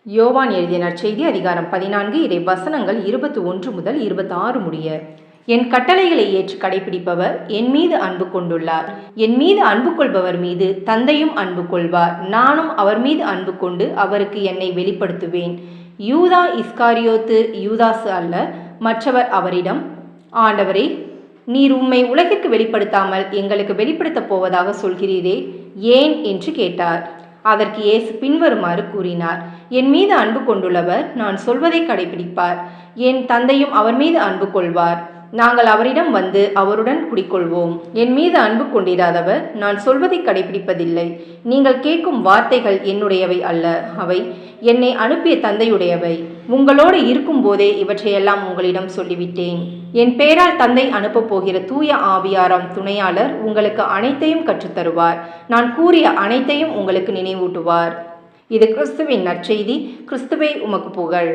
யோவான் எழுதிய நற்செய்தி அதிகாரம் 14 இறை வசனங்கள் 21 முதல் 26 முடிய. என் கட்டளைகளை ஏற்று கடைபிடிப்பவர் என் மீது அன்பு கொண்டுள்ளார். என் மீது அன்பு கொள்பவர் மீது தந்தையும் அன்பு கொள்வார். நானும் அவர் மீது அன்பு கொண்டு அவருக்கு என்னை வெளிப்படுத்துவேன். யூதா இஸ்காரியோத்து யூதாசு அல்ல, மற்றவர் அவரிடம், ஆண்டவரே, நீர் உம்மை உலகிற்கு வெளிப்படுத்தாமல் எங்களுக்கு வெளிப்படுத்தப் போவதாக சொல்கிறீரே, ஏன் என்று கேட்டார். அதற்கு இயேசு பின்வருமாறு கூறினார்: என் மீது அன்பு கொண்டுள்ளவர் நான் சொல்வதை கடைபிடிப்பார். என் தந்தையும் அவர் மீது அன்பு கொள்வார். நாங்கள் அவரிடம் வந்து அவருடன் குடிக்கொள்வோம். என் மீது அன்பு கொண்டிராதவர் நான் சொல்வதை கடைபிடிப்பதில்லை. நீங்கள் கேட்கும் வார்த்தைகள் என்னுடையவை அல்ல, அவை என்னை அனுப்பிய தந்தையுடையவை. உங்களோடு இருக்கும் போதே இவற்றையெல்லாம் உங்களிடம் சொல்லிவிட்டேன். என் பெயரால் தந்தை அனுப்பப் போகிற தூய ஆவியாராம் துணையாளர் உங்களுக்கு அனைத்தையும் கற்றுத்தருவார். நான் கூறிய அனைத்தையும் உங்களுக்கு நினைவூட்டுவார். இது கிறிஸ்துவின் நற்செய்தி. கிறிஸ்துவே உமக்கு புகழ்.